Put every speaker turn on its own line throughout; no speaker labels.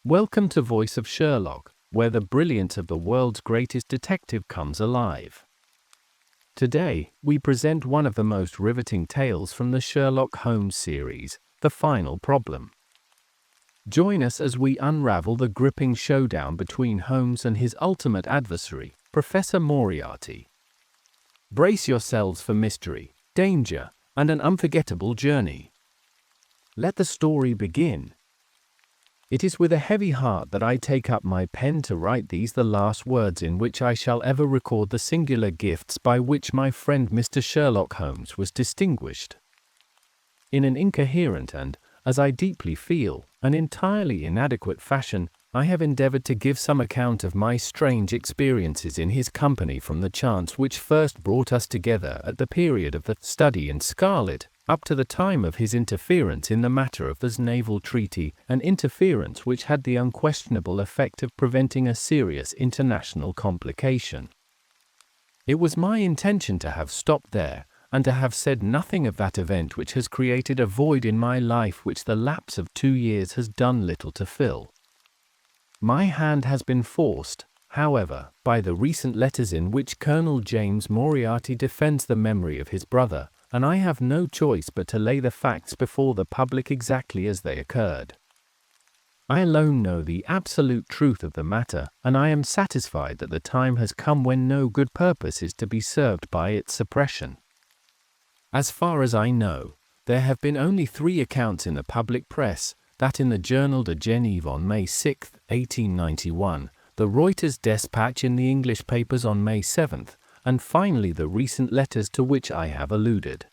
Welcome to Voice of Sherlock, where the brilliance of the world's greatest detective comes alive. Today, we present one of the most riveting tales from the Sherlock Holmes series, The Final Problem. Join us as we unravel the gripping showdown between Holmes and his ultimate adversary, Professor Moriarty. Brace yourselves for mystery, danger, and an unforgettable journey. Let the story begin. It is with a heavy heart that I take up my pen to write these the last words in which I shall ever record the singular gifts by which my friend Mr. Sherlock Holmes was distinguished. In an incoherent and, as I deeply feel, an entirely inadequate fashion, I have endeavored to give some account of my strange experiences in his company from the chance which first brought us together at the period of the Study in Scarlet, up to the time of his interference in the matter of the naval treaty, an interference which had the unquestionable effect of preventing a serious international complication. It was my intention to have stopped there, and to have said nothing of that event which has created a void in my life which the lapse of 2 years has done little to fill. My hand has been forced, however, by the recent letters in which Colonel James Moriarty defends the memory of his brother, and I have no choice but to lay the facts before the public exactly as they occurred. I alone know the absolute truth of the matter, and I am satisfied that the time has come when no good purpose is to be served by its suppression. As far as I know, there have been only 3 accounts in the public press, that in the Journal de Genève on May 6, 1891, the Reuters despatch in the English papers on May 7, and finally the recent letters to which I have alluded.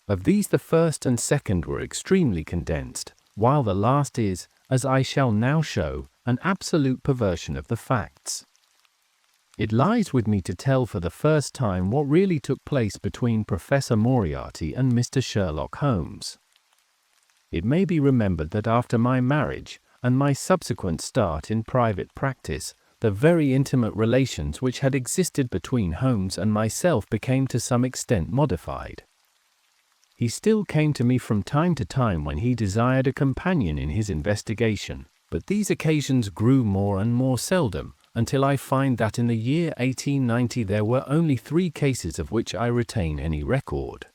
Of these the first and second were extremely condensed, while the last is, as I shall now show, an absolute perversion of the facts. It lies with me to tell for the first time what really took place between Professor Moriarty and Mr. Sherlock Holmes. It may be remembered that after my marriage, and my subsequent start in private practice, the very intimate relations which had existed between Holmes and myself became to some extent modified. He still came to me from time to time when he desired a companion in his investigation, but these occasions grew more and more seldom, until I find that in the year 1890 there were only 3 cases of which I retain any record.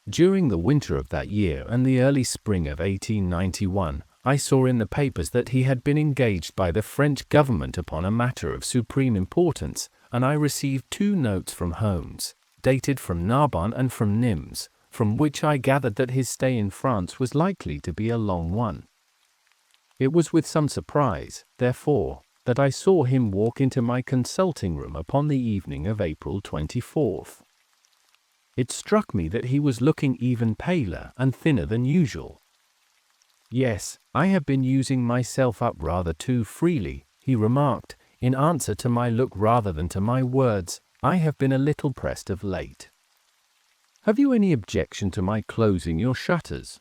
During the winter of that year and the early spring of 1891, I saw in the papers that he had been engaged by the French government upon a matter of supreme importance, and I received 2 notes from Holmes, dated from Narbonne and from Nimes, from which I gathered that his stay in France was likely to be a long one. It was with some surprise, therefore, that I saw him walk into my consulting room upon the evening of April 24th. It struck me that he was looking even paler and thinner than usual. "Yes, I have been using myself up rather too freely," he remarked, in answer to my look rather than to my words. "I have been a little pressed of late. Have you any objection to my closing your shutters?"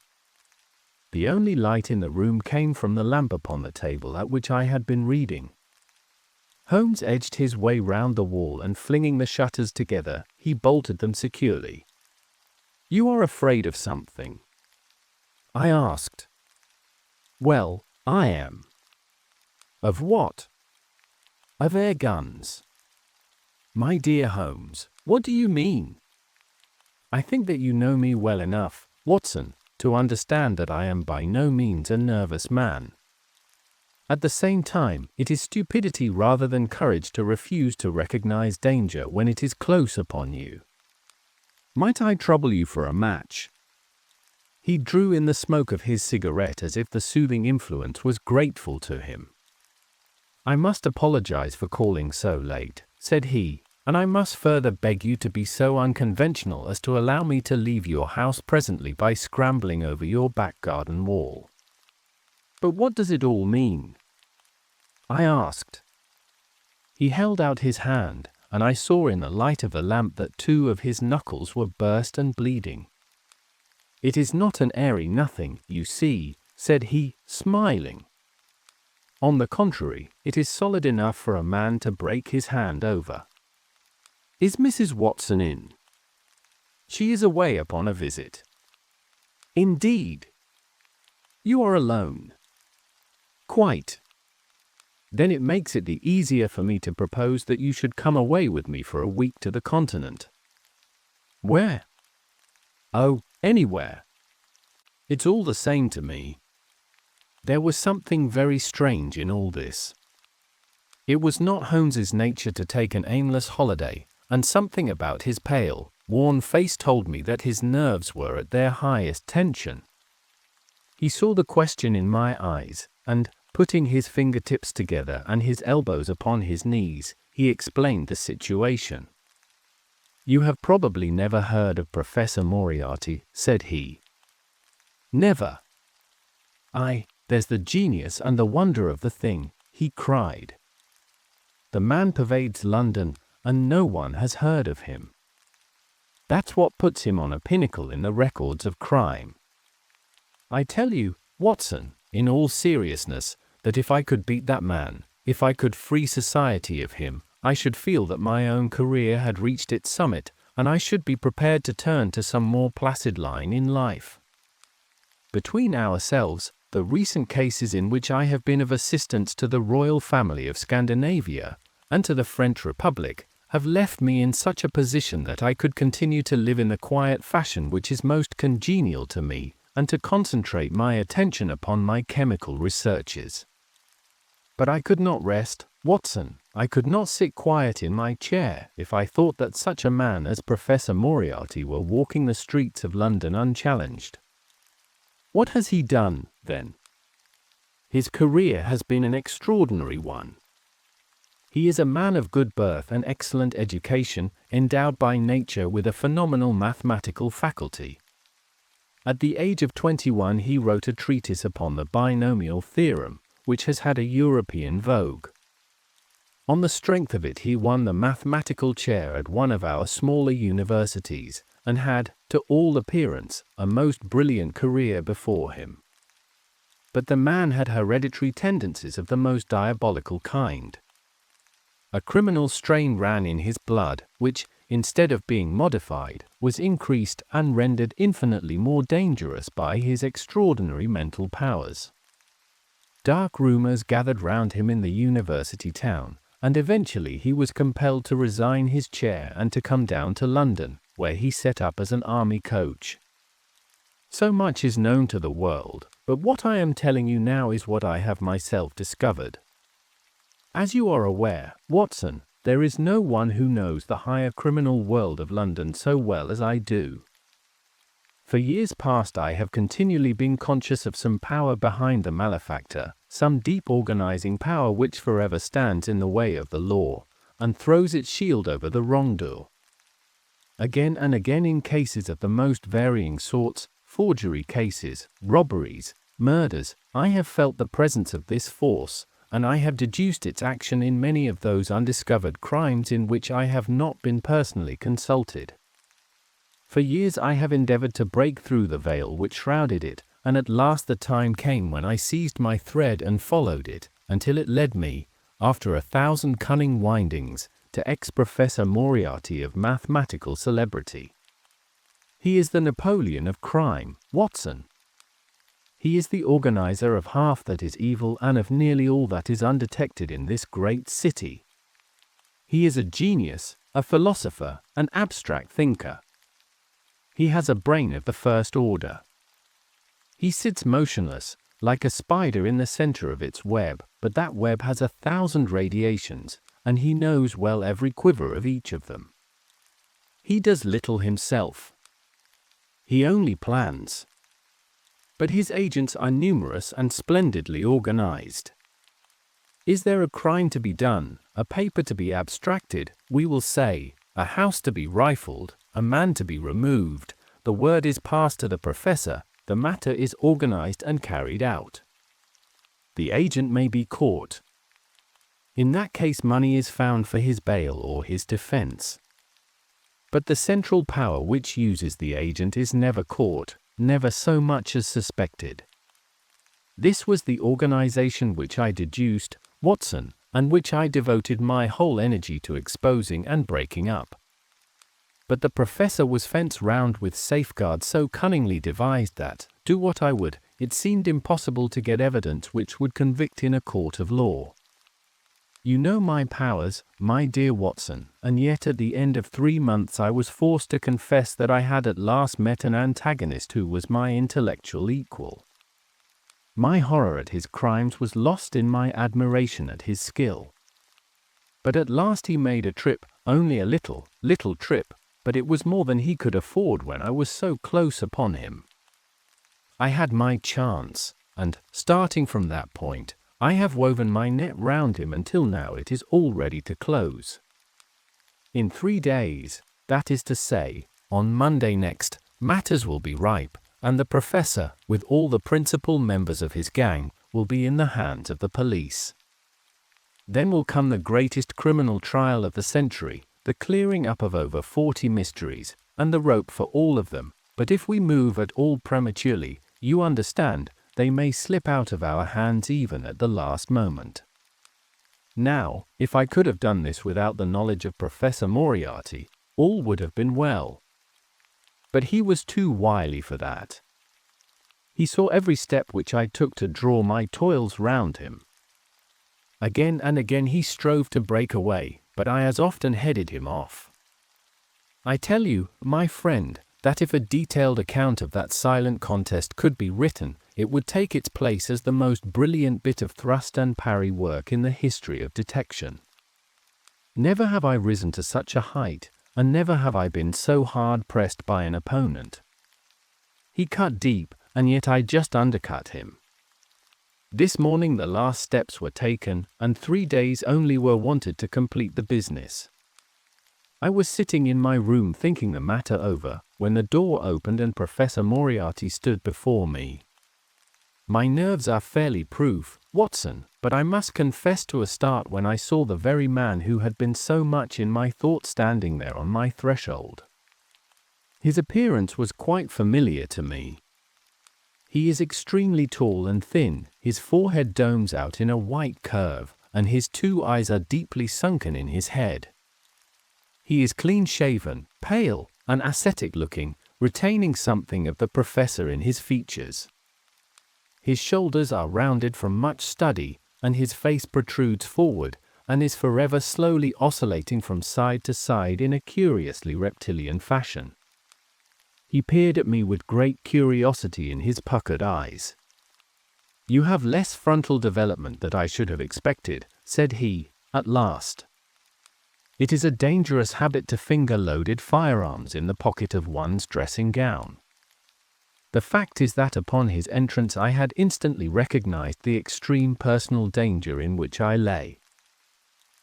The only light in the room came from the lamp upon the table at which I had been reading. Holmes edged his way round the wall and flinging the shutters together, he bolted them securely. "You are afraid of something?" I asked. "Well, I am." "Of what?" "Of air guns." "My dear Holmes, what do you mean?" "I think that you know me well enough, Watson, to understand that I am by no means a nervous man. At the same time, it is stupidity rather than courage to refuse to recognize danger when it is close upon you. Might I trouble you for a match?" He drew in the smoke of his cigarette as if the soothing influence was grateful to him. "I must apologize for calling so late," said he, "and I must further beg you to be so unconventional as to allow me to leave your house presently by scrambling over your back garden wall." "But what does it all mean?" I asked. He held out his hand, and I saw in the light of the lamp that 2 of his knuckles were burst and bleeding. "It is not an airy nothing, you see," said he, smiling. "On the contrary, it is solid enough for a man to break his hand over. Is Mrs. Watson in?" "She is away upon a visit." "Indeed." "You are alone?" Quite. Then it makes it the easier for me to propose that you should come away with me for a week to the continent. Where? Oh, anywhere. It's all the same to me. There was something very strange in all this. It was not Holmes's nature to take an aimless holiday, and something about his pale, worn face told me that his nerves were at their highest tension. He saw the question in my eyes, and, putting his fingertips together and his elbows upon his knees, he explained the situation. "You have probably never heard of Professor Moriarty," said he. "Never." "Aye, there's the genius and the wonder of the thing," he cried. "The man pervades London, and no one has heard of him. That's what puts him on a pinnacle in the records of crime. I tell you, Watson, in all seriousness, that if I could beat that man, if I could free society of him, I should feel that my own career had reached its summit, and I should be prepared to turn to some more placid line in life. Between ourselves, the recent cases in which I have been of assistance to the royal family of Scandinavia, and to the French Republic, have left me in such a position that I could continue to live in the quiet fashion which is most congenial to me, and to concentrate my attention upon my chemical researches. But I could not rest, Watson, I could not sit quiet in my chair if I thought that such a man as Professor Moriarty were walking the streets of London unchallenged. What has he done, then? His career has been an extraordinary one. He is a man of good birth and excellent education, endowed by nature with a phenomenal mathematical faculty. At the age of 21 he wrote a treatise upon the binomial theorem, which has had a European vogue. On the strength of it he won the mathematical chair at one of our smaller universities, and had, to all appearance, a most brilliant career before him. But the man had hereditary tendencies of the most diabolical kind. A criminal strain ran in his blood, which, instead of being modified, was increased and rendered infinitely more dangerous by his extraordinary mental powers. Dark rumors gathered round him in the university town, and eventually he was compelled to resign his chair and to come down to London, where he set up as an army coach. So much is known to the world, but what I am telling you now is what I have myself discovered. As you are aware, Watson, there is no one who knows the higher criminal world of London so well as I do. For years past I have continually been conscious of some power behind the malefactor, some deep organizing power which forever stands in the way of the law, and throws its shield over the wrongdoer. Again and again in cases of the most varying sorts, forgery cases, robberies, murders, I have felt the presence of this force, and I have deduced its action in many of those undiscovered crimes in which I have not been personally consulted. For years I have endeavored to break through the veil which shrouded it, and at last the time came when I seized my thread and followed it, until it led me, after 1,000 cunning windings, to ex-Professor Moriarty of mathematical celebrity. He is the Napoleon of crime, Watson. He is the organizer of half that is evil and of nearly all that is undetected in this great city. He is a genius, a philosopher, an abstract thinker. He has a brain of the first order. He sits motionless, like a spider in the center of its web, but that web has 1,000 radiations, and he knows well every quiver of each of them. He does little himself. He only plans. But his agents are numerous and splendidly organized. Is there a crime to be done, a paper to be abstracted, we will say, a house to be rifled, a man to be removed, the word is passed to the professor, the matter is organized and carried out. The agent may be caught. In that case money is found for his bail or his defense. But the central power which uses the agent is never caught, never so much as suspected. This was the organization which I deduced, Watson, and which I devoted my whole energy to exposing and breaking up. But the professor was fenced round with safeguards so cunningly devised that, do what I would, it seemed impossible to get evidence which would convict in a court of law. You know my powers, my dear Watson, and yet at the end of 3 months I was forced to confess that I had at last met an antagonist who was my intellectual equal. My horror at his crimes was lost in my admiration at his skill. But at last he made a trip, only a little trip, but it was more than he could afford when I was so close upon him. I had my chance, and, starting from that point, I have woven my net round him until now it is all ready to close. In 3 days, that is to say, on Monday next, matters will be ripe, and the professor, with all the principal members of his gang, will be in the hands of the police. Then will come the greatest criminal trial of the century, the clearing up of over 40 mysteries, and the rope for all of them, but if we move at all prematurely, you understand, they may slip out of our hands even at the last moment. Now, if I could have done this without the knowledge of Professor Moriarty, all would have been well. But he was too wily for that. He saw every step which I took to draw my toils round him. Again and again he strove to break away, but I as often headed him off. I tell you, my friend, that if a detailed account of that silent contest could be written, it would take its place as the most brilliant bit of thrust and parry work in the history of detection. Never have I risen to such a height, and never have I been so hard pressed by an opponent. He cut deep, and yet I just undercut him. This morning the last steps were taken, and 3 days only were wanted to complete the business. I was sitting in my room thinking the matter over, when the door opened and Professor Moriarty stood before me. My nerves are fairly proof, Watson, but I must confess to a start when I saw the very man who had been so much in my thoughts standing there on my threshold. His appearance was quite familiar to me. He is extremely tall and thin, his forehead domes out in a white curve, and his 2 eyes are deeply sunken in his head. He is clean-shaven, pale, and ascetic-looking, retaining something of the professor in his features. His shoulders are rounded from much study, and his face protrudes forward, and is forever slowly oscillating from side to side in a curiously reptilian fashion. He peered at me with great curiosity in his puckered eyes. "You have less frontal development than I should have expected," said he, at last. "It is a dangerous habit to finger loaded firearms in the pocket of one's dressing gown." The fact is that upon his entrance I had instantly recognized the extreme personal danger in which I lay.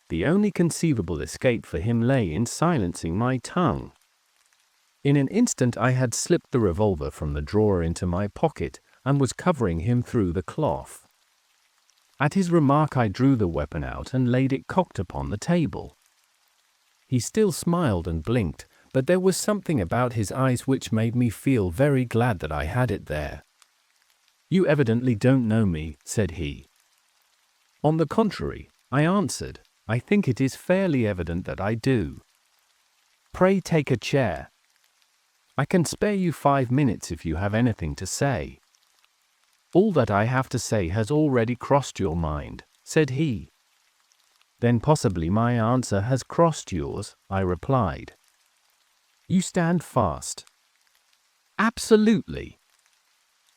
The only conceivable escape for him lay in silencing my tongue. In an instant I had slipped the revolver from the drawer into my pocket, and was covering him through the cloth. At his remark I drew the weapon out and laid it cocked upon the table. He still smiled and blinked, but there was something about his eyes which made me feel very glad that I had it there. "You evidently don't know me," said he. "On the contrary," I answered, "I think it is fairly evident that I do. Pray take a chair. I can spare you 5 minutes if you have anything to say." "All that I have to say has already crossed your mind," said he. "Then possibly my answer has crossed yours," I replied. "You stand fast?" "Absolutely."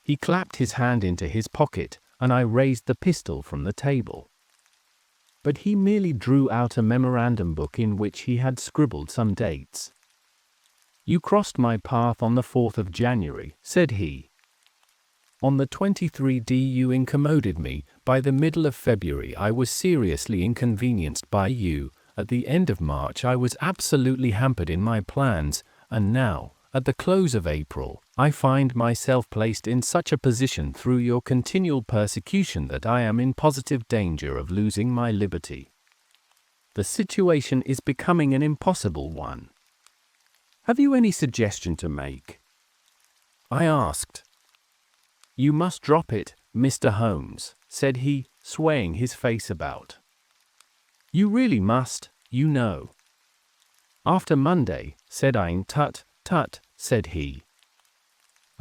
He clapped his hand into his pocket, and I raised the pistol from the table. But he merely drew out a memorandum book in which he had scribbled some dates. "You crossed my path on the 4th of January, said he. "On the 23rd you incommoded me. By the middle of February I was seriously inconvenienced by you. At the end of March I was absolutely hampered in my plans, and now, at the close of April, I find myself placed in such a position through your continual persecution that I am in positive danger of losing my liberty. The situation is becoming an impossible one. Have you any suggestion to make?" I asked. "You must drop it, Mr. Holmes," said he, swaying his face about. "You really must, you know." "After Monday," said I. "Tut, tut," said he.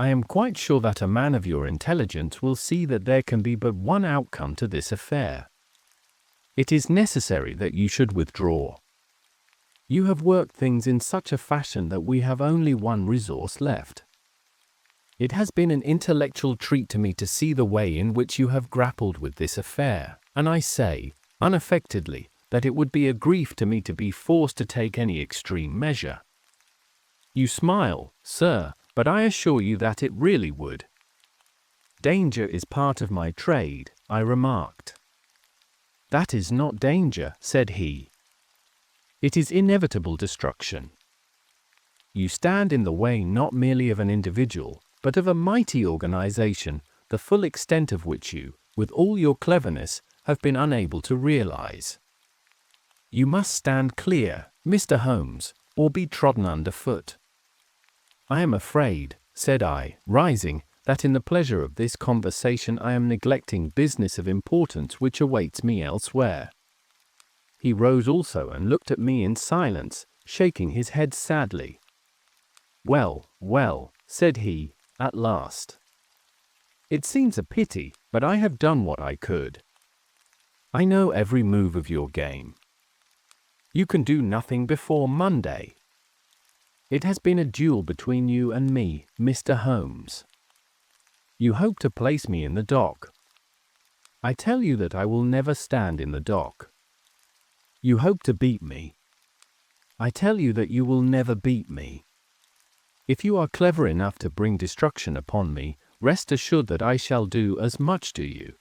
I am quite sure that a man of your intelligence will see that there can be but one outcome to this affair. It is necessary that you should withdraw. You have worked things in such a fashion that we have only one resource left. It has been an intellectual treat to me to see the way in which you have grappled with this affair, and I say, unaffectedly, that it would be a grief to me to be forced to take any extreme measure. You smile, sir, but I assure you that it really would. Danger is part of my trade, I remarked. That is not danger, said he. It is inevitable destruction. You stand in the way not merely of an individual, but of a mighty organization, the full extent of which you, with all your cleverness, have been unable to realize. You must stand clear, Mr. Holmes, or be trodden underfoot. I am afraid, said I, rising, that in the pleasure of this conversation I am neglecting business of importance which awaits me elsewhere. He rose also and looked at me in silence, shaking his head sadly. Well, well, said he, at last. It seems a pity, but I have done what I could. I know every move of your game. You can do nothing before Monday. It has been a duel between you and me, Mr. Holmes. You hope to place me in the dock. I tell you that I will never stand in the dock. You hope to beat me. I tell you that you will never beat me. If you are clever enough to bring destruction upon me, rest assured that I shall do as much to you.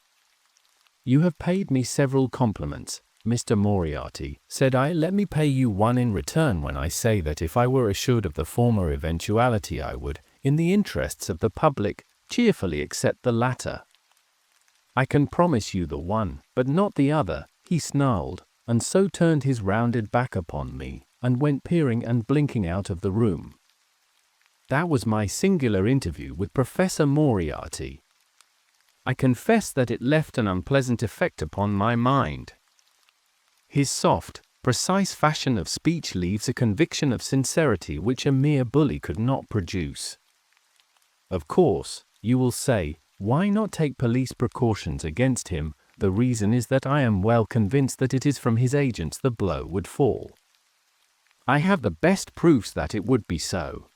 You have paid me several compliments, Mr. Moriarty, said I. Let me pay you one in return when I say that if I were assured of the former eventuality I would, in the interests of the public, cheerfully accept the latter. I can promise you the one, but not the other, he snarled, and so turned his rounded back upon me, and went peering and blinking out of the room. That was my singular interview with Professor Moriarty. I confess that it left an unpleasant effect upon my mind. His soft, precise fashion of speech leaves a conviction of sincerity which a mere bully could not produce. Of course, you will say, why not take police precautions against him? The reason is that I am well convinced that it is from his agents the blow would fall. I have the best proofs that it would be so.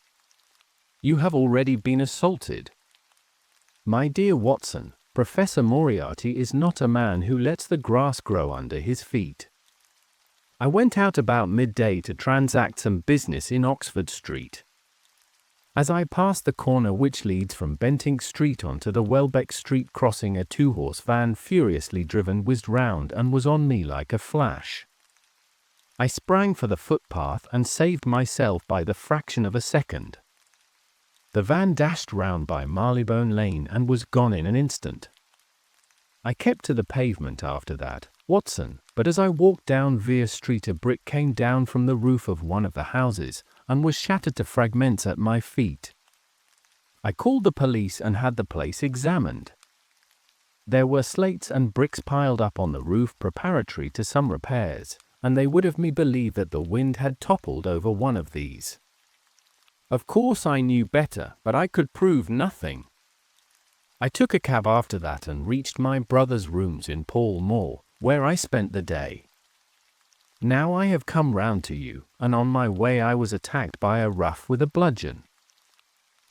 You have already been assaulted. My dear Watson, Professor Moriarty is not a man who lets the grass grow under his feet. I went out about midday to transact some business in Oxford Street. As I passed the corner which leads from Bentinck Street onto the Welbeck Street crossing, a two-horse van furiously driven whizzed round and was on me like a flash. I sprang for the footpath and saved myself by the fraction of a second. The van dashed round by Marylebone Lane and was gone in an instant. I kept to the pavement after that, Watson, but as I walked down Vere Street a brick came down from the roof of one of the houses and was shattered to fragments at my feet. I called the police and had the place examined. There were slates and bricks piled up on the roof preparatory to some repairs, and they would have me believe that the wind had toppled over one of these. Of course I knew better, but I could prove nothing. I took a cab after that and reached my brother's rooms in Pall Mall, where I spent the day. Now I have come round to you, and on my way I was attacked by a rough with a bludgeon.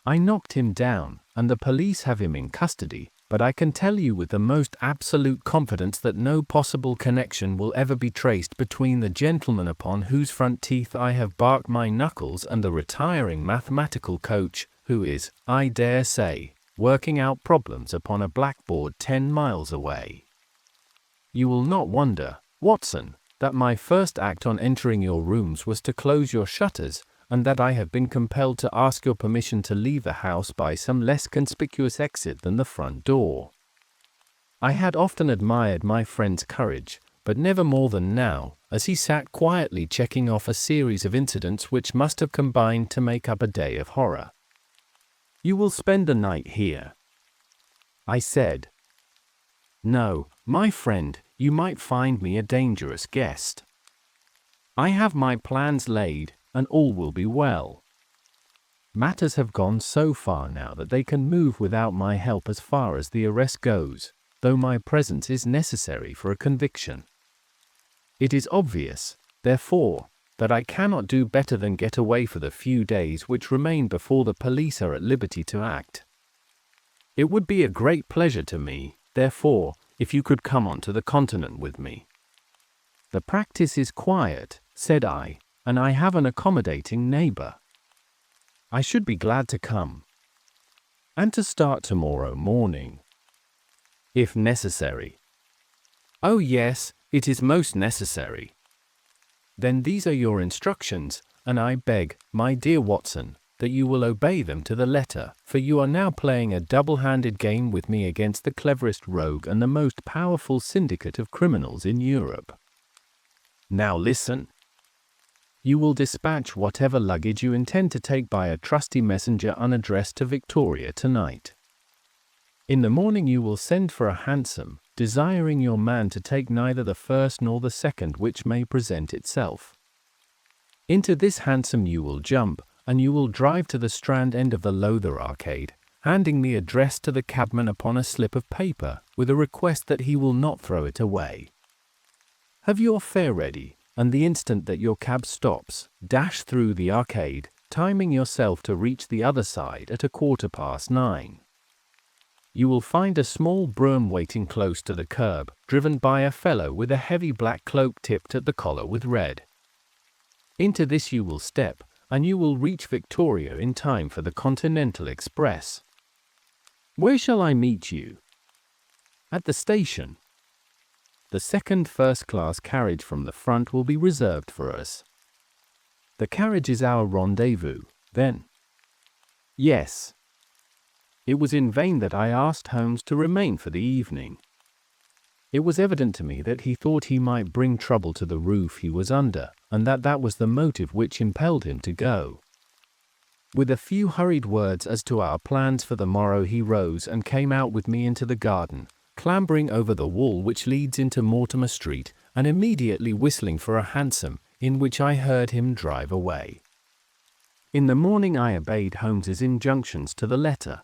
I knocked him down, and the police have him in custody, but I can tell you with the most absolute confidence that no possible connection will ever be traced between the gentleman upon whose front teeth I have barked my knuckles and the retiring mathematical coach, who is, I dare say, working out problems upon a blackboard 10 miles away. You will not wonder, Watson, that my first act on entering your rooms was to close your shutters, and that I have been compelled to ask your permission to leave the house by some less conspicuous exit than the front door. I had often admired my friend's courage, but never more than now, as he sat quietly checking off a series of incidents which must have combined to make up a day of horror. You will spend the night here, I said. No, my friend, you might find me a dangerous guest. I have my plans laid, and all will be well. Matters have gone so far now that they can move without my help as far as the arrest goes, though my presence is necessary for a conviction. It is obvious, therefore, that I cannot do better than get away for the few days which remain before the police are at liberty to act. It would be a great pleasure to me, therefore, if you could come on to the continent with me. The practice is quiet, said I, and I have an accommodating neighbor. I should be glad to come. And to start tomorrow morning, if necessary. Oh yes, it is most necessary. Then these are your instructions, and I beg, my dear Watson, that you will obey them to the letter, for you are now playing a double-handed game with me against the cleverest rogue and the most powerful syndicate of criminals in Europe. Now listen. You will dispatch whatever luggage you intend to take by a trusty messenger unaddressed to Victoria tonight. In the morning you will send for a hansom, desiring your man to take neither the first nor the second which may present itself. Into this hansom you will jump, and you will drive to the Strand end of the Lowther Arcade, handing the address to the cabman upon a slip of paper, with a request that he will not throw it away. Have your fare ready, and the instant that your cab stops, dash through the arcade, timing yourself to reach the other side at 9:15. You will find a small brougham waiting close to the curb, driven by a fellow with a heavy black cloak tipped at the collar with red. Into this you will step, and you will reach Victoria in time for the Continental Express. Where shall I meet you? At the station. The second first-class carriage from the front will be reserved for us. The carriage is our rendezvous, then? Yes. It was in vain that I asked Holmes to remain for the evening. It was evident to me that he thought he might bring trouble to the roof he was under, and that was the motive which impelled him to go. With a few hurried words as to our plans for the morrow he rose and came out with me into the garden, clambering over the wall which leads into Mortimer Street, and immediately whistling for a hansom, in which I heard him drive away. In the morning I obeyed Holmes's injunctions to the letter.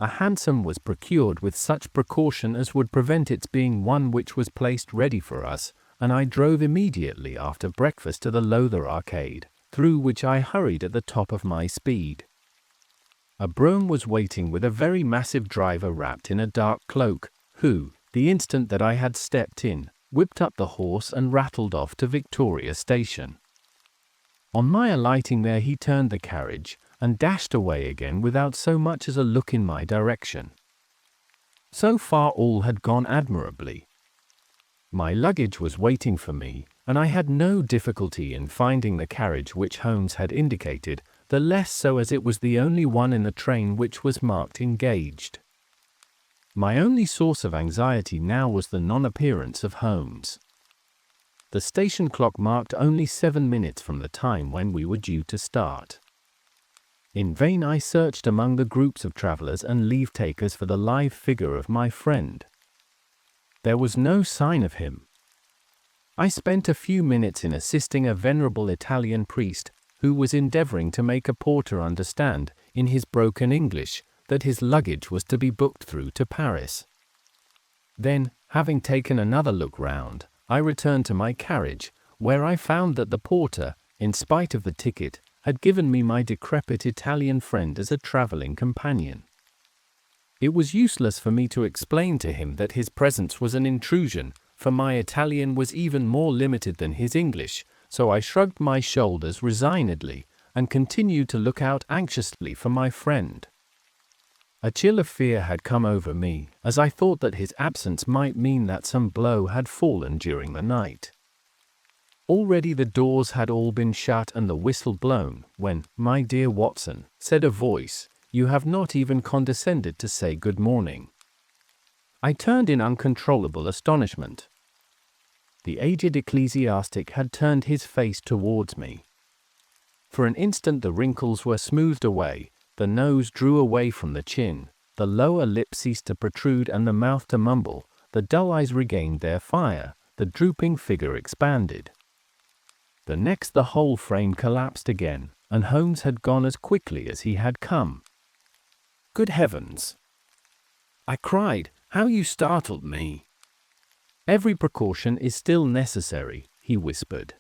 A hansom was procured with such precaution as would prevent its being one which was placed ready for us, and I drove immediately after breakfast to the Lowther Arcade, through which I hurried at the top of my speed. A brougham was waiting with a very massive driver wrapped in a dark cloak, who, the instant that I had stepped in, whipped up the horse and rattled off to Victoria Station. On my alighting there he turned the carriage, and dashed away again without so much as a look in my direction. So far all had gone admirably. My luggage was waiting for me, and I had no difficulty in finding the carriage which Holmes had indicated, the less so as it was the only one in the train which was marked engaged. My only source of anxiety now was the non-appearance of Holmes. The station clock marked only 7 minutes from the time when we were due to start. In vain I searched among the groups of travellers and leave-takers for the live figure of my friend. There was no sign of him. I spent a few minutes in assisting a venerable Italian priest, who was endeavouring to make a porter understand, in his broken English, that his luggage was to be booked through to Paris. Then, having taken another look round, I returned to my carriage, where I found that the porter, in spite of the ticket, had given me my decrepit Italian friend as a travelling companion. It was useless for me to explain to him that his presence was an intrusion, for my Italian was even more limited than his English, so I shrugged my shoulders resignedly, and continued to look out anxiously for my friend. A chill of fear had come over me, as I thought that his absence might mean that some blow had fallen during the night. Already the doors had all been shut and the whistle blown, when, "My dear Watson," said a voice, "you have not even condescended to say good morning." I turned in uncontrollable astonishment. The aged ecclesiastic had turned his face towards me. For an instant the wrinkles were smoothed away, the nose drew away from the chin, the lower lip ceased to protrude and the mouth to mumble, the dull eyes regained their fire, the drooping figure expanded. The next the whole frame collapsed again, and Holmes had gone as quickly as he had come. "Good heavens!" I cried. "How you startled me!" "Every precaution is still necessary," he whispered.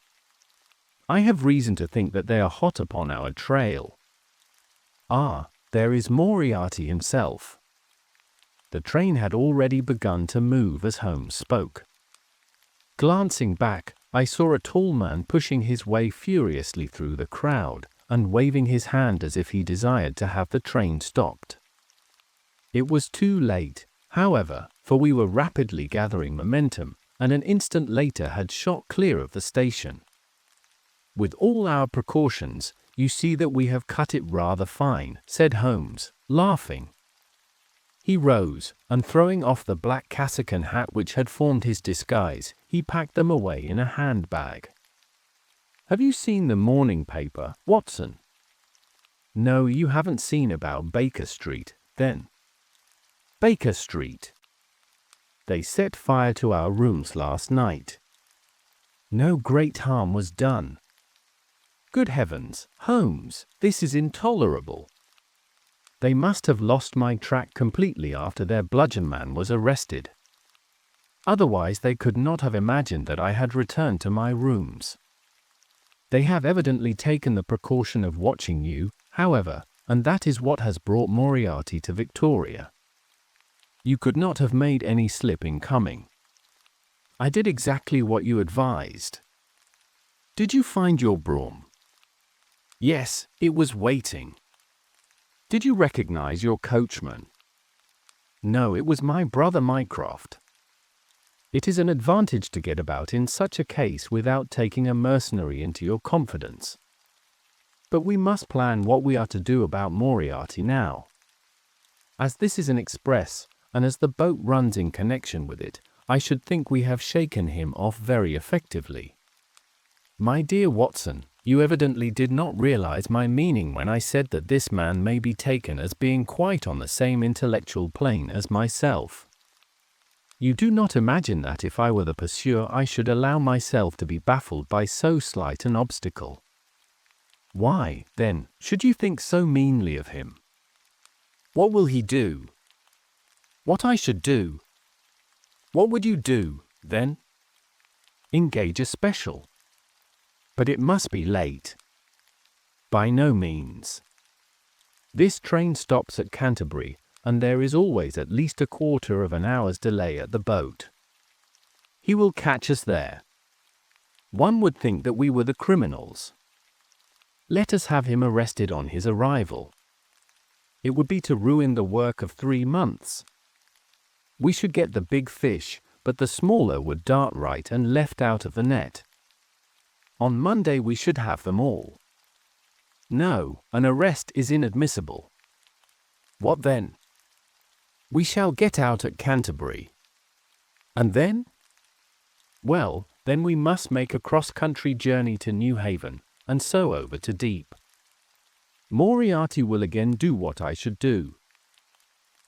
"I have reason to think that they are hot upon our trail." "Ah, there is Moriarty himself." The train had already begun to move as Holmes spoke. Glancing back, I saw a tall man pushing his way furiously through the crowd, and waving his hand as if he desired to have the train stopped. It was too late, however, for we were rapidly gathering momentum, and an instant later had shot clear of the station. "With all our precautions, you see that we have cut it rather fine," said Holmes, laughing. He rose, and throwing off the black cassock and hat which had formed his disguise, he packed them away in a handbag. "Have you seen the morning paper, Watson?" "No, you haven't seen about Baker Street, then?" "Baker Street. They set fire to our rooms last night. No great harm was done." "Good heavens, Holmes, this is intolerable." "They must have lost my track completely after their bludgeon man was arrested. Otherwise they could not have imagined that I had returned to my rooms. They have evidently taken the precaution of watching you, however, and that is what has brought Moriarty to Victoria. You could not have made any slip in coming. I did exactly what you advised." "Did you find your brougham?" "Yes, it was waiting." "Did you recognize your coachman?" "No, it was my brother Mycroft." It is an advantage to get about in such a case without taking a mercenary into your confidence. But we must plan what we are to do about Moriarty now. As this is an express, and as the boat runs in connection with it, I should think we have shaken him off very effectively. My dear Watson, you evidently did not realize my meaning when I said that this man may be taken as being quite on the same intellectual plane as myself. You do not imagine that if I were the pursuer I should allow myself to be baffled by so slight an obstacle. Why, then, should you think so meanly of him? What will he do?" "What I should do?" "What would you do, then?" "Engage a special." "But it must be late." "By no means. This train stops at Canterbury, and there is always at least a quarter of an hour's delay at the boat. He will catch us there. One would think that we were the criminals. Let us have him arrested on his arrival. It would be to ruin the work of 3 months. We should get the big fish, but the smaller would dart right and left out of the net. On Monday we should have them all. No, an arrest is inadmissible." "What then?" "We shall get out at Canterbury." "And then?" "Well, then we must make a cross-country journey to New Haven, and so over to Deep. Moriarty will again do what I should do.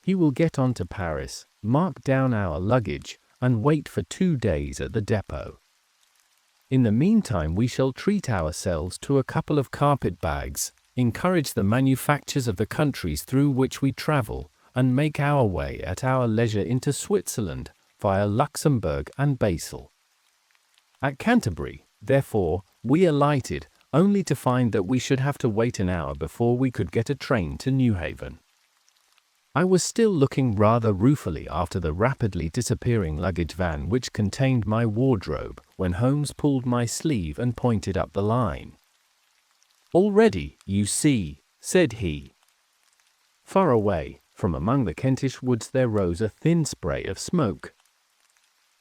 He will get on to Paris, mark down our luggage, and wait for 2 days at the depot. In the meantime we shall treat ourselves to a couple of carpet bags, encourage the manufactures of the countries through which we travel, and make our way at our leisure into Switzerland, via Luxembourg and Basel. At Canterbury, therefore, we alighted, only to find that we should have to wait an hour before we could get a train to Newhaven. I was still looking rather ruefully after the rapidly disappearing luggage van which contained my wardrobe, when Holmes pulled my sleeve and pointed up the line. "Already, you see," said he. Far away, from among the Kentish woods there rose a thin spray of smoke.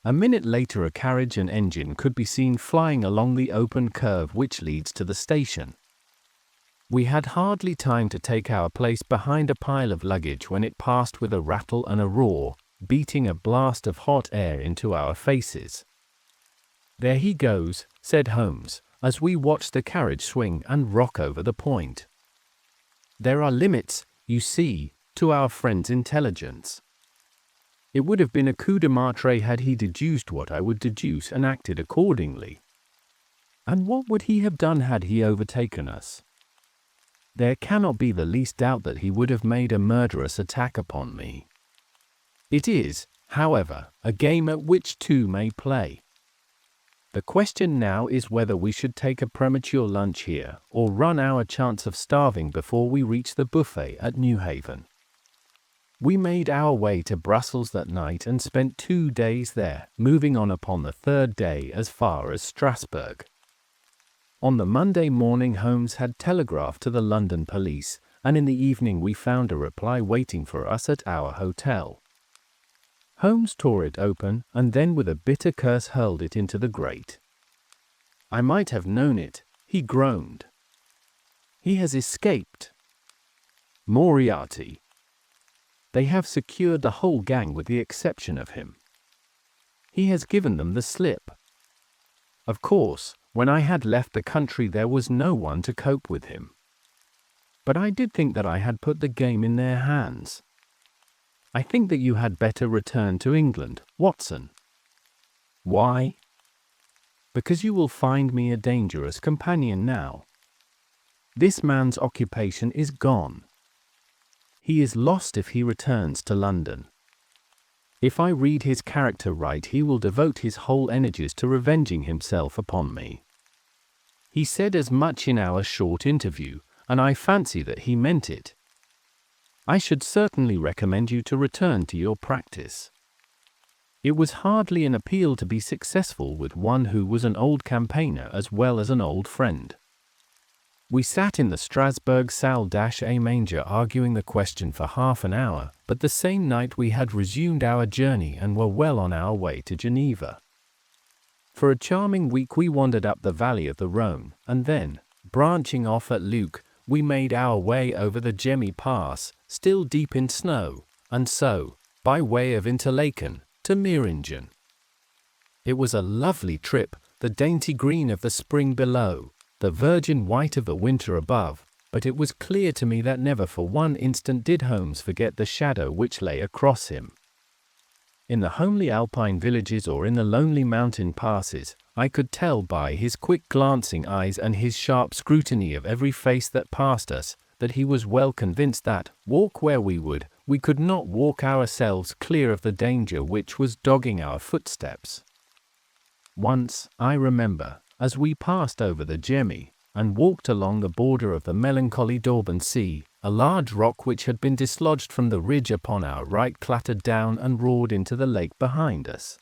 A minute later a carriage and engine could be seen flying along the open curve which leads to the station. We had hardly time to take our place behind a pile of luggage when it passed with a rattle and a roar, beating a blast of hot air into our faces. "There he goes," said Holmes, as we watched the carriage swing and rock over the point. "There are limits, you see, to our friend's intelligence. It would have been a coup de maître had he deduced what I would deduce and acted accordingly. And what would he have done had he overtaken us? There cannot be the least doubt that he would have made a murderous attack upon me. It is, however, a game at which two may play. The question now is whether we should take a premature lunch here, or run our chance of starving before we reach the buffet at Newhaven. We made our way to Brussels that night and spent 2 days there, moving on upon the third day as far as Strasbourg. On the Monday morning Holmes had telegraphed to the London police, and in the evening we found a reply waiting for us at our hotel. Holmes tore it open, and then with a bitter curse hurled it into the grate. "I might have known it," he groaned. "He has escaped. Moriarty. They have secured the whole gang with the exception of him. He has given them the slip. Of course, when I had left the country there was no one to cope with him. But I did think that I had put the game in their hands. I think that you had better return to England, Watson." "Why?" "Because you will find me a dangerous companion now. This man's occupation is gone. He is lost if he returns to London. If I read his character right, he will devote his whole energies to revenging himself upon me. He said as much in our short interview, and I fancy that he meant it. I should certainly recommend you to return to your practice." It was hardly an appeal to be successful with one who was an old campaigner as well as an old friend. We sat in the Strasbourg salle-a manger arguing the question for half an hour, but the same night we had resumed our journey and were well on our way to Geneva. For a charming week we wandered up the valley of the Rhone, and then, branching off at Luc, we made our way over the Gemmi Pass, still deep in snow, and so, by way of Interlaken, to Meiringen. It was a lovely trip, the dainty green of the spring below, the virgin white of the winter above, but it was clear to me that never for one instant did Holmes forget the shadow which lay across him. In the homely alpine villages or in the lonely mountain passes, I could tell by his quick glancing eyes and his sharp scrutiny of every face that passed us, that he was well convinced that, walk where we would, we could not walk ourselves clear of the danger which was dogging our footsteps. Once, I remember, as we passed over the Gemmi, and walked along the border of the melancholy Dorban Sea, a large rock which had been dislodged from the ridge upon our right clattered down and roared into the lake behind us.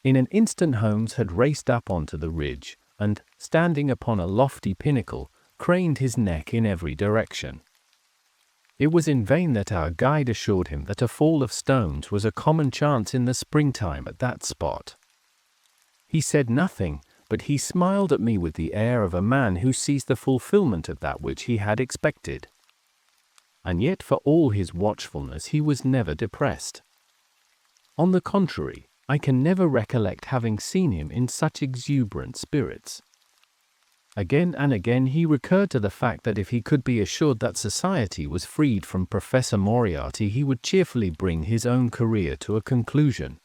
In an instant Holmes had raced up onto the ridge, and, standing upon a lofty pinnacle, craned his neck in every direction. It was in vain that our guide assured him that a fall of stones was a common chance in the springtime at that spot. He said nothing, but he smiled at me with the air of a man who sees the fulfillment of that which he had expected. And yet for all his watchfulness he was never depressed. On the contrary, I can never recollect having seen him in such exuberant spirits. Again and again he recurred to the fact that if he could be assured that society was freed from Professor Moriarty he would cheerfully bring his own career to a conclusion.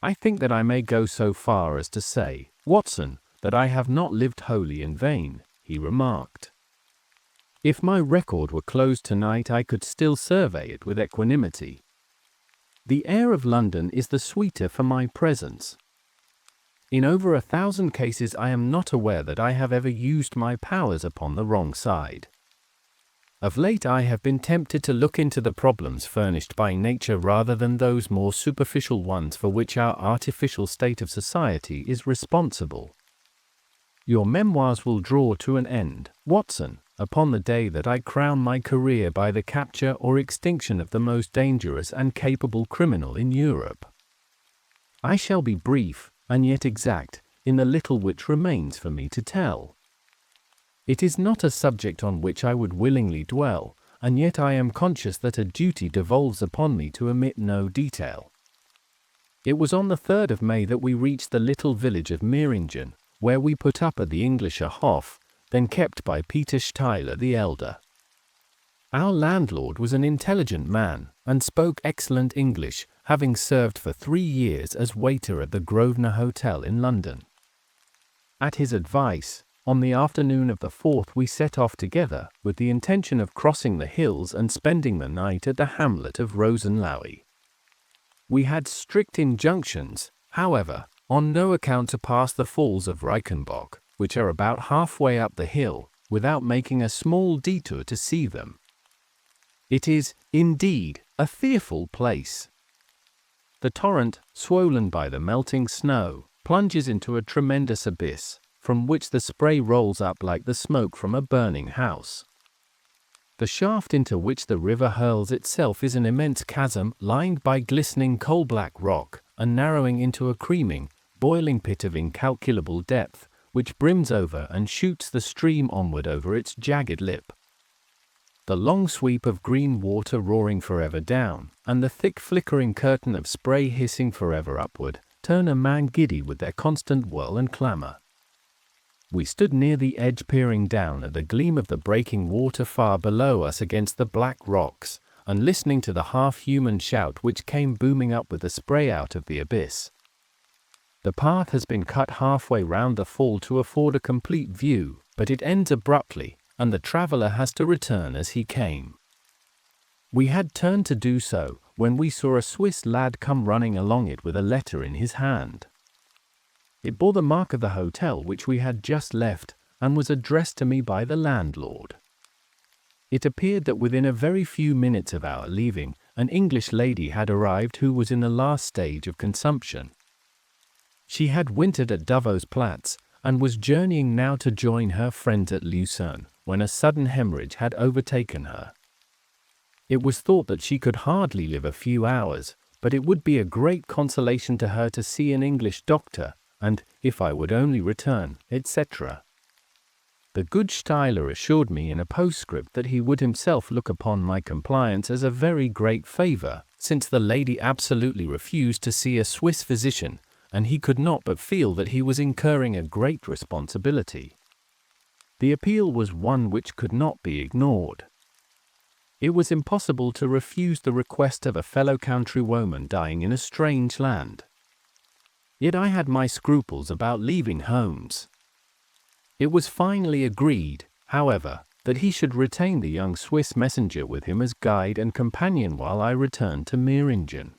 "I think that I may go so far as to say, Watson, that I have not lived wholly in vain," he remarked. "If my record were closed tonight I could still survey it with equanimity. The air of London is the sweeter for my presence. In over 1,000 cases I am not aware that I have ever used my powers upon the wrong side. Of late I have been tempted to look into the problems furnished by nature rather than those more superficial ones for which our artificial state of society is responsible. Your memoirs will draw to an end, Watson, upon the day that I crown my career by the capture or extinction of the most dangerous and capable criminal in Europe. I shall be brief, and yet exact, in the little which remains for me to tell. It is not a subject on which I would willingly dwell, and yet I am conscious that a duty devolves upon me to omit no detail. It was on the 3rd of May that we reached the little village of Meiringen, where we put up at the Englischer Hof, then kept by Peter Steiler the elder. Our landlord was an intelligent man, and spoke excellent English, having served for 3 years as waiter at the Grosvenor Hotel in London. At his advice, On the afternoon of the 4th we set off together, with the intention of crossing the hills and spending the night at the hamlet of Rosenlaui. We had strict injunctions, however, on no account to pass the falls of Reichenbach, which are about halfway up the hill, without making a small detour to see them. It is, indeed, a fearful place. The torrent, swollen by the melting snow, plunges into a tremendous abyss, from which the spray rolls up like the smoke from a burning house. The shaft into which the river hurls itself is an immense chasm lined by glistening coal-black rock, and narrowing into a creaming, boiling pit of incalculable depth, which brims over and shoots the stream onward over its jagged lip. The long sweep of green water roaring forever down, and the thick flickering curtain of spray hissing forever upward, turn a man giddy with their constant whirl and clamour. We stood near the edge peering down at the gleam of the breaking water far below us against the black rocks, and listening to the half-human shout which came booming up with the spray out of the abyss. The path has been cut halfway round the fall to afford a complete view, but it ends abruptly, and the traveller has to return as he came. We had turned to do so, when we saw a Swiss lad come running along it with a letter in his hand. It bore the mark of the hotel which we had just left, and was addressed to me by the landlord. It appeared that within a very few minutes of our leaving, an English lady had arrived who was in the last stage of consumption. She had wintered at Davos-Platz, and was journeying now to join her friends at Lucerne, when a sudden hemorrhage had overtaken her. It was thought that she could hardly live a few hours, but it would be a great consolation to her to see an English doctor, and, if I would only return, etc. The good Steiler assured me in a postscript that he would himself look upon my compliance as a very great favour, since the lady absolutely refused to see a Swiss physician, and he could not but feel that he was incurring a great responsibility. The appeal was one which could not be ignored. It was impossible to refuse the request of a fellow countrywoman dying in a strange land. Yet I had my scruples about leaving Holmes. It was finally agreed, however, that he should retain the young Swiss messenger with him as guide and companion while I returned to Meiringen.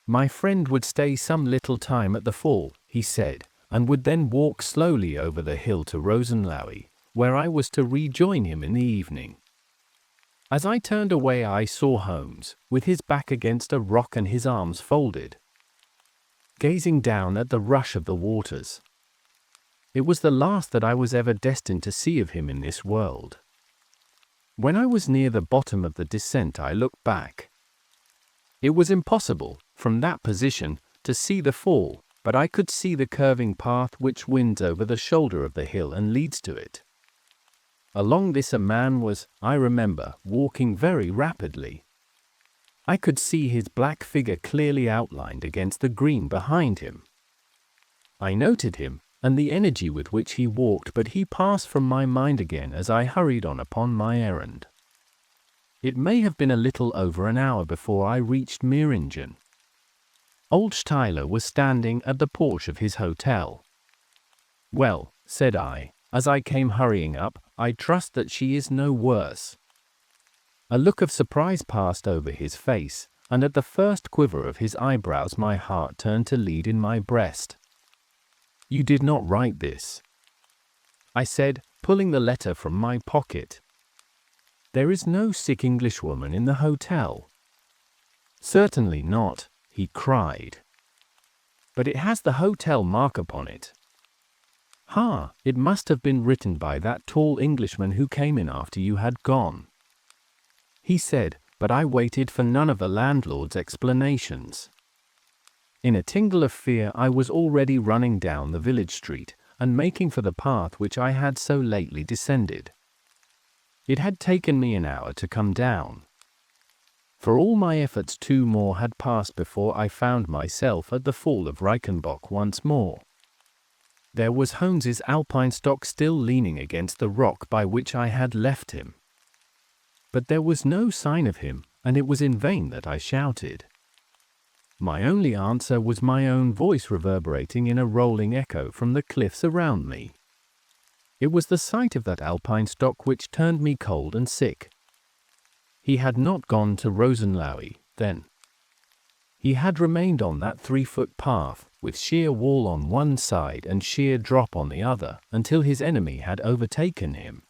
My friend would stay some little time at the fall, he said, and would then walk slowly over the hill to Rosenlaui, where I was to rejoin him in the evening. As I turned away I saw Holmes, with his back against a rock and his arms folded, gazing down at the rush of the waters. It was the last that I was ever destined to see of him in this world. When I was near the bottom of the descent I looked back. It was impossible, from that position, to see the fall, but I could see the curving path which winds over the shoulder of the hill and leads to it. Along this a man was, I remember, walking very rapidly. I could see his black figure clearly outlined against the green behind him. I noted him, and the energy with which he walked, but he passed from my mind again as I hurried on upon my errand. It may have been a little over an hour before I reached Meiringen. Old Steiler was standing at the porch of his hotel. "Well," said I, as I came hurrying up, "I trust that she is no worse." A look of surprise passed over his face, and at the first quiver of his eyebrows my heart turned to lead in my breast. "You did not write this?" I said, pulling the letter from my pocket. "There is no sick Englishwoman in the hotel." "Certainly not," he cried. "But it has the hotel mark upon it." "Ha, it must have been written by that tall Englishman who came in after you had gone," he said, but I waited for none of the landlord's explanations. In a tingle of fear I was already running down the village street, and making for the path which I had so lately descended. It had taken me an hour to come down. For all my efforts 2 more had passed before I found myself at the fall of Reichenbach once more. There was Holmes's alpine-stock still leaning against the rock by which I had left him. But there was no sign of him, and it was in vain that I shouted. My only answer was my own voice reverberating in a rolling echo from the cliffs around me. It was the sight of that alpine-stock which turned me cold and sick. He had not gone to Rosenlaui, then. He had remained on that 3-foot path, with sheer wall on one side and sheer drop on the other, until his enemy had overtaken him.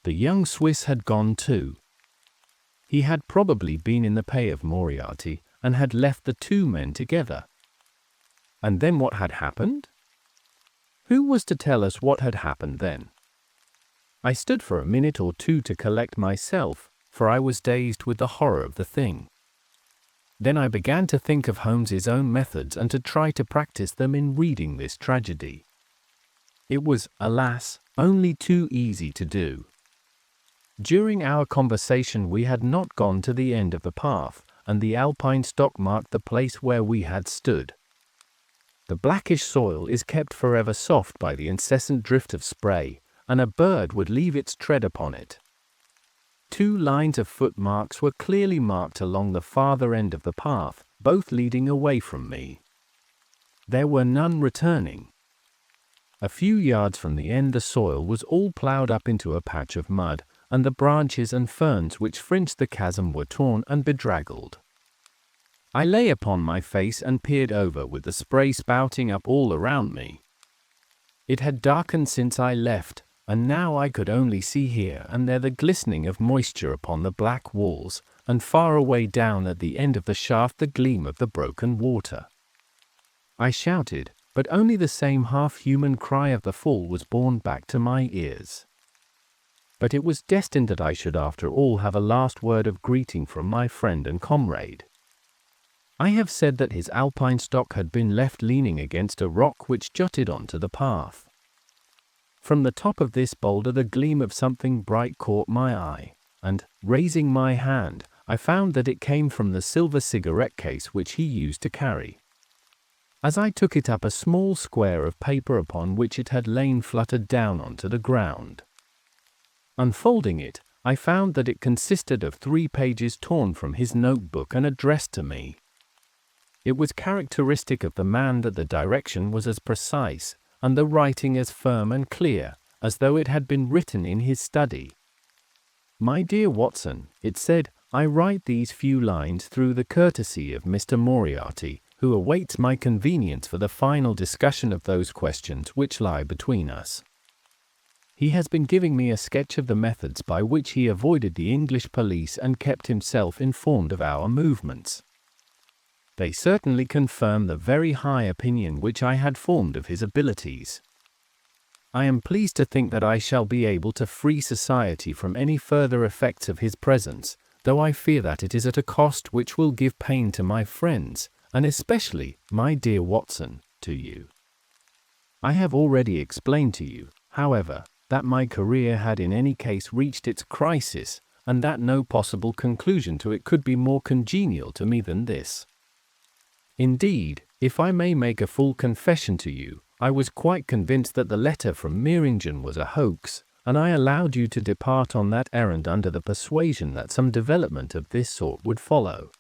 The young Swiss had gone too. He had probably been in the pay of Moriarty, and had left the two men together. And then what had happened? Who was to tell us what had happened then? I stood for a minute or two to collect myself, for I was dazed with the horror of the thing. Then I began to think of Holmes's own methods and to try to practice them in reading this tragedy. It was, alas, only too easy to do. During our conversation we had not gone to the end of the path, and the alpine stock marked the place where we had stood. The blackish soil is kept forever soft by the incessant drift of spray, and a bird would leave its tread upon it. 2 lines of footmarks were clearly marked along the farther end of the path, both leading away from me. There were none returning. A few yards from the end the soil was all ploughed up into a patch of mud, and the branches and ferns which fringed the chasm were torn and bedraggled. I lay upon my face and peered over with the spray spouting up all around me. It had darkened since I left, and now I could only see here and there the glistening of moisture upon the black walls, and far away down at the end of the shaft the gleam of the broken water. I shouted, but only the same half-human cry of the fall was borne back to my ears. But it was destined that I should after all have a last word of greeting from my friend and comrade. I have said that his alpine stock had been left leaning against a rock which jutted onto the path. From the top of this boulder the gleam of something bright caught my eye, and, raising my hand, I found that it came from the silver cigarette case which he used to carry. As I took it up, a small square of paper upon which it had lain fluttered down onto the ground. Unfolding it, I found that it consisted of 3 pages torn from his notebook and addressed to me. It was characteristic of the man that the direction was as precise, and the writing as firm and clear, as though it had been written in his study. "My dear Watson," it said, "I write these few lines through the courtesy of Mr. Moriarty, who awaits my convenience for the final discussion of those questions which lie between us. He has been giving me a sketch of the methods by which he avoided the English police and kept himself informed of our movements. They certainly confirm the very high opinion which I had formed of his abilities. I am pleased to think that I shall be able to free society from any further effects of his presence, though I fear that it is at a cost which will give pain to my friends, and especially, my dear Watson, to you. I have already explained to you, however, that my career had in any case reached its crisis, and that no possible conclusion to it could be more congenial to me than this. Indeed, if I may make a full confession to you, I was quite convinced that the letter from Meiringen was a hoax, and I allowed you to depart on that errand under the persuasion that some development of this sort would follow.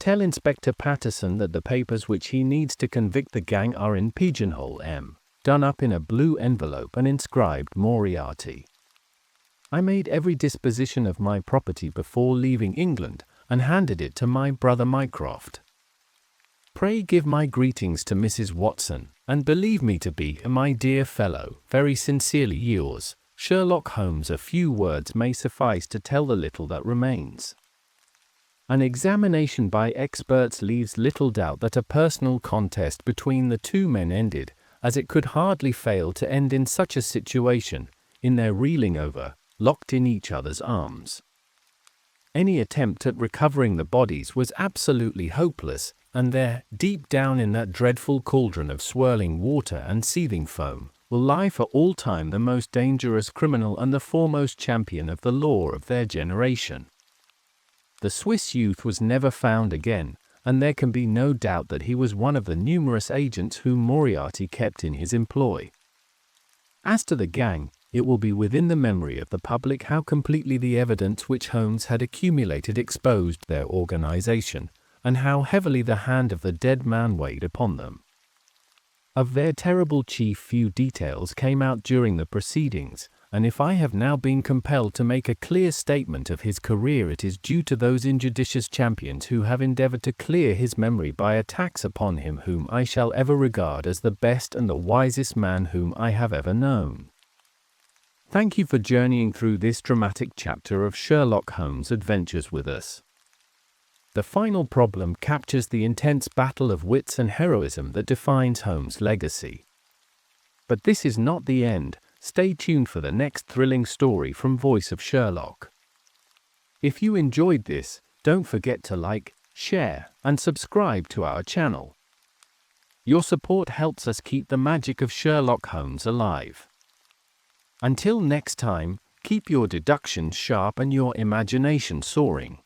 Tell Inspector Patterson that the papers which he needs to convict the gang are in Pigeonhole M, done up in a blue envelope and inscribed Moriarty. I made every disposition of my property before leaving England, and handed it to my brother Mycroft. Pray give my greetings to Mrs. Watson, and believe me to be, my dear fellow, very sincerely yours, Sherlock Holmes. A few words may suffice to tell the little that remains. An examination by experts leaves little doubt that a personal contest between the 2 men ended, as it could hardly fail to end in such a situation, in their reeling over, locked in each other's arms. Any attempt at recovering the bodies was absolutely hopeless, and there, deep down in that dreadful cauldron of swirling water and seething foam, will lie for all time the most dangerous criminal and the foremost champion of the law of their generation. The Swiss youth was never found again, and there can be no doubt that he was one of the numerous agents whom Moriarty kept in his employ. As to the gang, it will be within the memory of the public how completely the evidence which Holmes had accumulated exposed their organization, and how heavily the hand of the dead man weighed upon them. Of their terrible chief, few details came out during the proceedings, and if I have now been compelled to make a clear statement of his career, it is due to those injudicious champions who have endeavored to clear his memory by attacks upon him, whom I shall ever regard as the best and the wisest man whom I have ever known. Thank you for journeying through this dramatic chapter of Sherlock Holmes' adventures with us. The final problem captures the intense battle of wits and heroism that defines Holmes' legacy. But this is not the end. Stay tuned for the next thrilling story from Voice of Sherlock. If you enjoyed this, don't forget to like, share, and subscribe to our channel. Your support helps us keep the magic of Sherlock Holmes alive. Until next time, keep your deduction sharp and your imagination soaring.